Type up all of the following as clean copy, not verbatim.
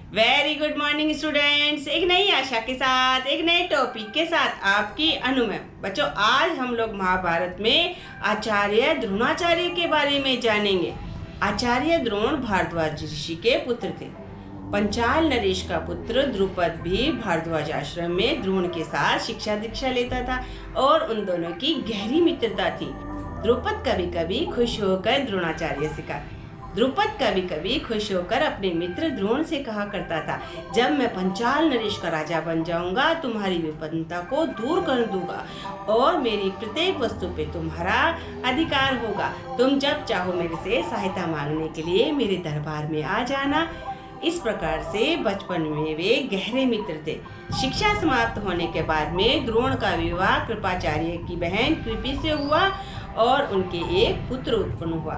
Very good morning students. एक नई आशा के साथ एक नए टॉपिक के साथ आपकी अनु मैम। बच्चों, आज हम लोग महाभारत में आचार्य द्रोणाचार्य के बारे में जानेंगे। आचार्य द्रोण भारद्वाज ऋषि के पुत्र थे। पंचाल नरेश का पुत्र द्रुपद भी भारद्वाज आश्रम में द्रोण के साथ शिक्षा दीक्षा लेता था और उन दोनों की गहरी मित्रता थी। द्रुपद कभी कभी खुश होकर द्रोणाचार्य से कहा द्रुपद कभी कभी खुश होकर अपने मित्र द्रोण से कहा करता था, जब मैं पंचाल नरेश का राजा बन जाऊंगा तुम्हारी विपन्नता को दूर कर दूंगा और मेरी प्रत्येक वस्तु पे तुम्हारा अधिकार होगा। तुम जब चाहो मेरे से सहायता मांगने के लिए मेरे दरबार में आ जाना। इस प्रकार से बचपन में वे गहरे मित्र थे। शिक्षा समाप्त होने के बाद में द्रोण का विवाह कृपाचार्य की बहन कृपि से हुआ और उनके एक पुत्र उत्पन्न हुआ।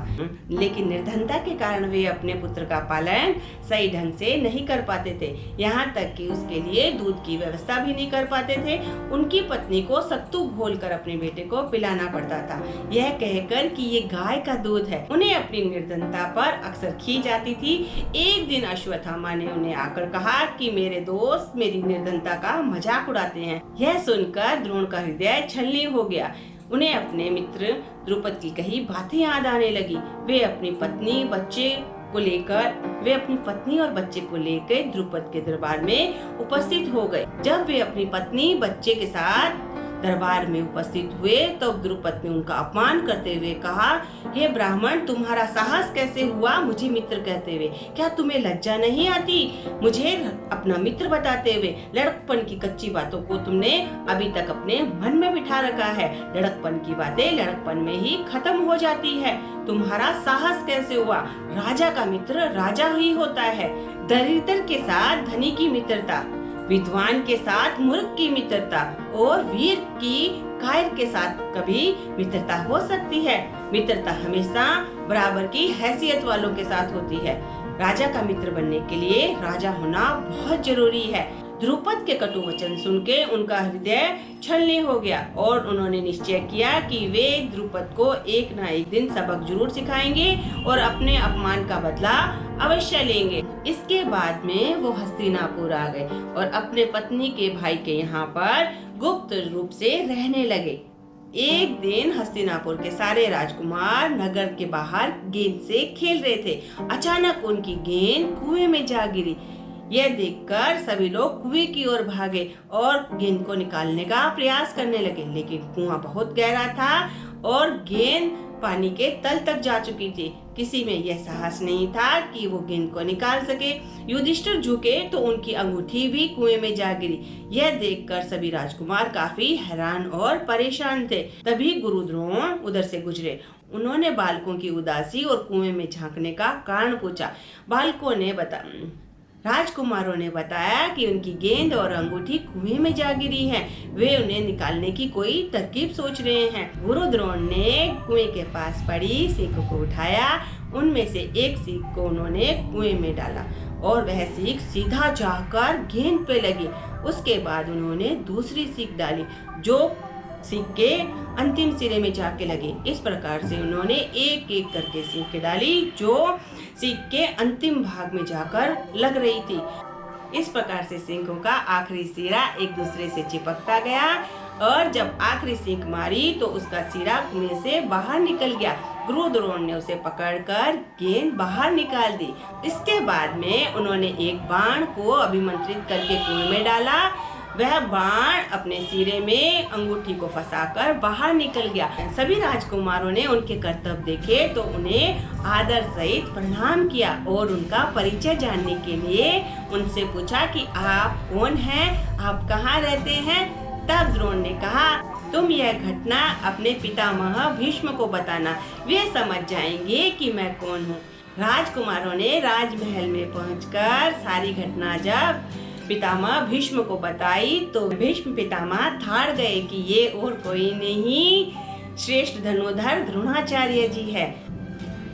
लेकिन निर्धनता के कारण वे अपने पुत्र का पालन सही ढंग से नहीं कर पाते थे। यहाँ तक कि उसके लिए दूध की व्यवस्था भी नहीं कर पाते थे। उनकी पत्नी को सत्तू घोलकर अपने बेटे को पिलाना पड़ता था, यह कहकर कि ये गाय का दूध है। उन्हें अपनी निर्धनता पर अक्सर खींच आती थी। एक दिन अश्वत्थामा ने उन्हें आकर कहा कि मेरे दोस्त मेरी निर्धनता का मजाक उड़ाते हैं। यह सुनकर द्रोण का हृदय छलनी हो गया। उन्हें अपने मित्र द्रुपद की कही बातें याद आने लगी। वे अपनी पत्नी और बच्चे को लेकर द्रुपद के दरबार में उपस्थित हो गए। जब वे अपनी पत्नी बच्चे के साथ दरबार में उपस्थित हुए तब द्रुपद ने उनका अपमान करते हुए कहा, हे ब्राह्मण, तुम्हारा साहस कैसे हुआ मुझे मित्र कहते हुए? क्या तुम्हें लज्जा नहीं आती मुझे अपना मित्र बताते हुए? लड़कपन की कच्ची बातों को तुमने अभी तक अपने मन में बिठा रखा है। लड़कपन की बातें लड़कपन में ही खत्म हो जाती है। तुम्हारा साहस कैसे हुआ? राजा का मित्र राजा ही होता है। दरिद्र के साथ धनी की मित्रता, विद्वान के साथ मूर्ख की मित्रता और वीर की कायर के साथ कभी मित्रता हो सकती है। मित्रता हमेशा बराबर की हैसियत वालों के साथ होती है। राजा का मित्र बनने के लिए राजा होना बहुत जरूरी है। द्रुपद के कटु वचन सुन के उनका हृदय छलनी हो गया और उन्होंने निश्चय किया कि वे द्रुपद को एक न एक दिन सबक जरूर सिखाएंगे और अपने अपमान का बदला अवश्य लेंगे। इसके बाद में वो हस्तिनापुर आ गए और अपने पत्नी के भाई के यहाँ पर गुप्त रूप से रहने लगे। एक दिन हस्तिनापुर के सारे राजकुमार नगर के बाहर गेंद से खेल रहे थे। अचानक उनकी गेंद कुएं में जा गिरी। यह देखकर सभी लोग कुएं की ओर भागे और गेंद को निकालने का प्रयास करने लगे, लेकिन कुआं बहुत गहरा था और गेंद पानी के तल तक जा चुकी थी। किसी में यह साहस नहीं था कि वो गेंद को निकाल सके। युधिष्ठिर झुके तो उनकी अंगूठी भी कुएं में जा गिरी। यह देखकर सभी राजकुमार काफी हैरान और परेशान थे। तभी गुरु द्रोण उधर से गुजरे। उन्होंने बालकों की उदासी और कुएं में झांकने का कारण पूछा। राजकुमारों ने बताया कि उनकी गेंद और अंगूठी कुएं में जा गिरी है। वे उन्हें निकालने की कोई तरकीब सोच रहे हैं। गुरु द्रोण ने कुएं के पास पड़ी सीख को उठाया। उनमें से एक सीख को उन्होंने कुएं में डाला और वह सीख सीधा जाकर गेंद पे लगी। उसके बाद उन्होंने दूसरी सीख डाली जो सीख के अंतिम सिरे में जाके लगी। इस प्रकार से उन्होंने एक एक करके सीख डाली जो सीख के अंतिम भाग में जाकर लग रही थी। इस प्रकार से सीखों का आखिरी सिरा एक दूसरे से चिपकता गया और जब आखिरी सीख मारी तो उसका सिरा कुएं से बाहर निकल गया। गुरु द्रोण ने उसे पकड़कर गेंद बाहर निकाल दी। इसके बाद में उन्होंने एक बाण को अभिमंत्रित करके कुएं में डाला। वह बाण अपने सिरे में अंगूठी को फंसाकर बाहर निकल गया। सभी राजकुमारों ने उनके कर्तव्य देखे तो उन्हें आदर सहित प्रणाम किया और उनका परिचय जानने के लिए उनसे पूछा कि आप कौन हैं, आप कहाँ रहते हैं। तब द्रोण ने कहा, तुम यह घटना अपने पितामह भीष्म को बताना, वे समझ जाएंगे कि मैं कौन हूँ। राजकुमारों ने राजमहल में पहुंचकर सारी घटना जब पितामह भीष्म को बताई तो भीष्म पितामह ठाड़ गए कि ये और कोई नहीं श्रेष्ठ धनुर्धर द्रोणाचार्य जी है।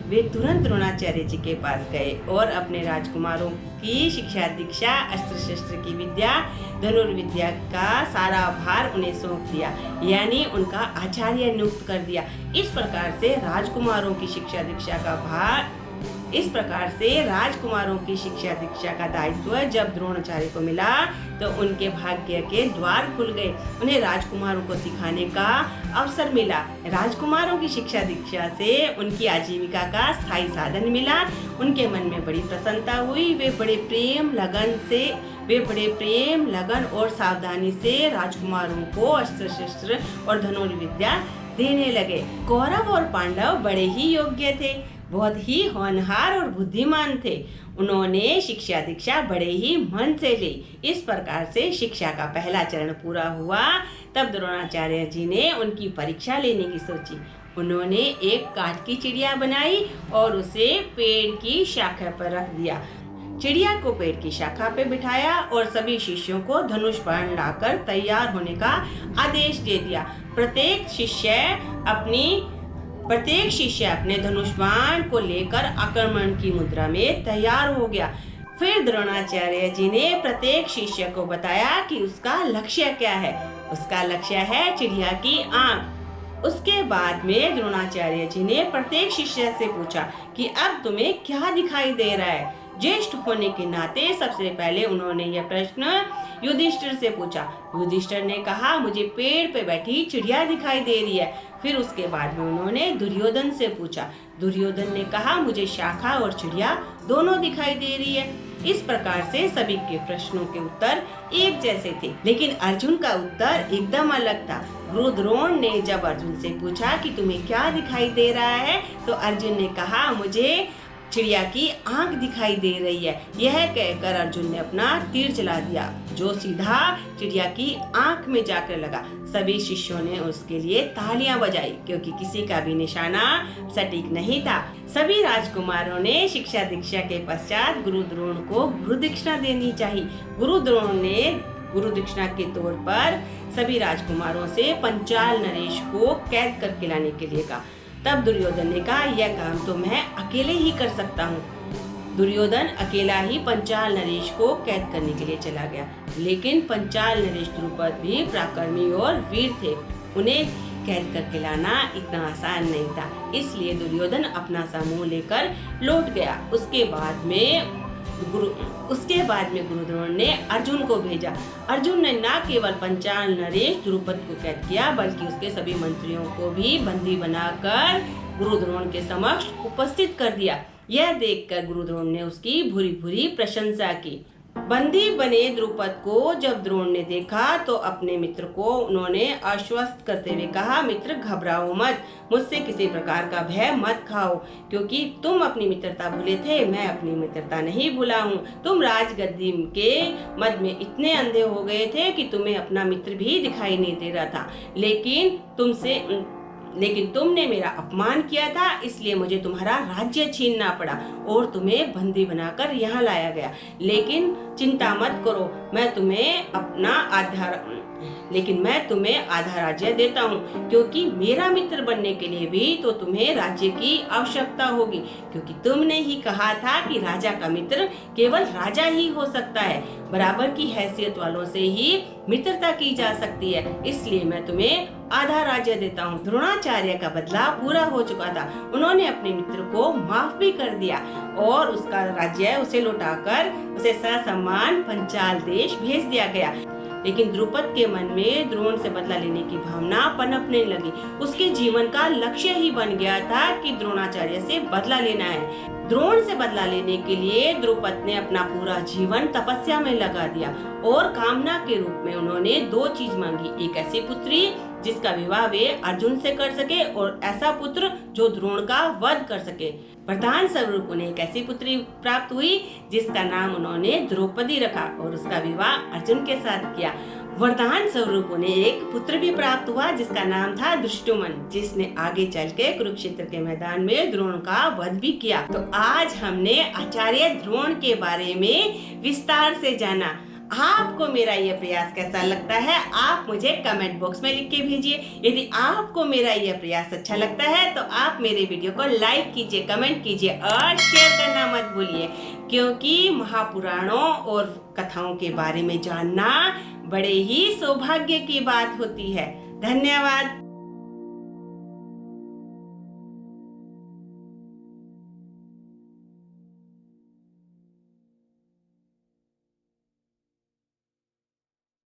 वे तुरंत द्रोणाचार्य जी के पास गए और अपने राजकुमारों की शिक्षा दीक्षा, अस्त्र शस्त्र की विद्या, धनुर्विद्या का सारा भार उन्हें सौंप दिया, यानी उनका आचार्य नियुक्त कर दिया। इस प्रकार से राजकुमारों की शिक्षा दीक्षा का भार इस प्रकार से राजकुमारों की शिक्षा दीक्षा का दायित्व जब द्रोणाचार्य को मिला तो उनके भाग्य के द्वार खुल गए। उन्हें राजकुमारों को सिखाने का अवसर मिला। राजकुमारों की शिक्षा दीक्षा से उनकी आजीविका का स्थायी साधन मिला। उनके मन में बड़ी प्रसन्नता हुई। वे बड़े प्रेम लगन और सावधानी से राजकुमारों को अस्त्र शस्त्र और धनुर्विद्या देने लगे। कौरव और पांडव बड़े ही योग्य थे, बहुत ही होनहार और बुद्धिमान थे। उन्होंने शिक्षा दीक्षा बड़े ही मन से ली। इस प्रकार से शिक्षा का पहला चरण पूरा हुआ। तब द्रोणाचार्य जी ने उनकी परीक्षा लेने की सोची। उन्होंने एक काठ की चिड़िया बनाई और उसे पेड़ की शाखा पर रख दिया। चिड़िया को पेड़ की शाखा पे बिठाया और सभी शिष्यों को धनुष बाण लाकर तैयार होने का आदेश दे दिया। प्रत्येक शिष्य अपने धनुष बाण को लेकर आक्रमण की मुद्रा में तैयार हो गया। फिर द्रोणाचार्य जी ने प्रत्येक शिष्य को बताया कि उसका लक्ष्य क्या है। उसका लक्ष्य है चिड़िया की आंख। उसके बाद में द्रोणाचार्य जी ने प्रत्येक शिष्य से पूछा कि अब तुम्हें क्या दिखाई दे रहा है। ज्येष्ठ होने के नाते सबसे पहले उन्होंने यह प्रश्न युधिष्ठिर से पूछा। युधिष्ठिर ने कहा, मुझे पेड़ पे बैठी चिड़िया दिखाई दे रही है। फिर उसके बाद में उन्होंने दुर्योधन से पूछा। दुर्योधन ने कहा, मुझे शाखा और चिड़िया दोनों दिखाई दे रही है। इस प्रकार से सभी के प्रश्नों के उत्तर एक जैसे थे, लेकिन अर्जुन का उत्तर एकदम अलग था। गुरु द्रोण ने जब अर्जुन से पूछा कि तुम्हें क्या दिखाई दे रहा है, तो अर्जुन ने कहा, मुझे चिड़िया की आंख दिखाई दे रही है। यह कहकर अर्जुन ने अपना तीर चला दिया, जो सीधा चिड़िया की आंख में जाकर लगा। सभी शिष्यों ने उसके लिए तालियां बजाई, क्योंकि किसी का भी निशाना सटीक नहीं था। सभी राजकुमारों ने शिक्षा दीक्षा के पश्चात गुरु द्रोण को गुरु दक्षिणा देनी चाहिए। गुरु द्रोण ने गुरु दक्षिणा के तौर पर सभी राजकुमारों से पंचाल नरेश को कैद करके लाने के लिए कहा। तब दुर्योधन ने कहा, यह काम तो मैं अकेले ही कर सकता हूँ। दुर्योधन अकेला ही पंचाल नरेश को कैद करने के लिए चला गया, लेकिन पंचाल नरेश द्रुपद भी पराक्रमी और वीर थे। उन्हें कैद करके लाना इतना आसान नहीं था, इसलिए दुर्योधन अपना समूह लेकर लौट गया। उसके बाद में गुरु द्रोण ने अर्जुन को भेजा। अर्जुन ने न केवल पंचाल नरेश द्रुपद को कैद किया, बल्कि उसके सभी मंत्रियों को भी बंदी बनाकर गुरु द्रोण के समक्ष उपस्थित कर दिया। यह देखकर गुरु द्रोण ने उसकी भूरी भूरी प्रशंसा की। बंदी बने द्रुपद को जब द्रोण ने देखा तो अपने मित्र को उन्होंने आश्वस्त करते हुए कहा, मित्र घबराओ मत, मुझसे किसी प्रकार का भय मत खाओ, क्योंकि तुम अपनी मित्रता भूले थे, मैं अपनी मित्रता नहीं भूला हूँ। तुम राजगद्दी के मद में इतने अंधे हो गए थे कि तुम्हें अपना मित्र भी दिखाई नहीं दे रहा था, लेकिन तुमने मेरा अपमान किया था, इसलिए मुझे तुम्हारा राज्य छीनना पड़ा और तुम्हें बंदी बनाकर यहाँ लाया गया। लेकिन चिंता मत करो, मैं तुम्हें आधा राज्य देता हूँ, क्योंकि मेरा मित्र बनने के लिए भी तो तुम्हें राज्य की आवश्यकता होगी, क्योंकि तुमने ही कहा था कि राजा का मित्र केवल राजा ही हो सकता है। बराबर की हैसियत वालों से ही मित्रता की जा सकती है, इसलिए मैं तुम्हें आधा राज्य देता हूँ। द्रोणाचार्य का बदला पूरा हो चुका था। उन्होंने अपने मित्र को माफ भी कर दिया और उसका राज्य उसे लौटाकर उसे ससम्मान पंचाल देश भेज दिया गया। लेकिन द्रुपद के मन में द्रोण से बदला लेने की भावना पनपने लगी। उसके जीवन का लक्ष्य ही बन गया था कि द्रोणाचार्य से बदला लेना है। द्रोण से बदला लेने के लिए द्रुपद ने अपना पूरा जीवन तपस्या में लगा दिया और कामना के रूप में उन्होंने 2 चीज मांगी, एक ऐसी पुत्री जिसका विवाह वे अर्जुन से कर सके और ऐसा पुत्र जो द्रोण का वध कर सके। वरदान स्वरूप उन्हें एक ऐसी पुत्री प्राप्त हुई जिसका नाम उन्होंने द्रौपदी रखा और उसका विवाह अर्जुन के साथ किया। वरदान स्वरूप उन्हें एक पुत्र भी प्राप्त हुआ जिसका नाम था धृष्टुमन, जिसने आगे चल के कुरुक्षेत्र के मैदान में द्रोण का वध भी किया। तो आज हमने आचार्य द्रोण के बारे में विस्तार से जाना। आपको मेरा यह प्रयास कैसा लगता है, आप मुझे कमेंट बॉक्स में लिख के भेजिए। यदि आपको मेरा यह प्रयास अच्छा लगता है तो आप मेरे वीडियो को लाइक कीजिए, कमेंट कीजिए और शेयर करना मत भूलिए, क्योंकि महापुराणों और कथाओं के बारे में जानना बड़े ही सौभाग्य की बात होती है। धन्यवाद।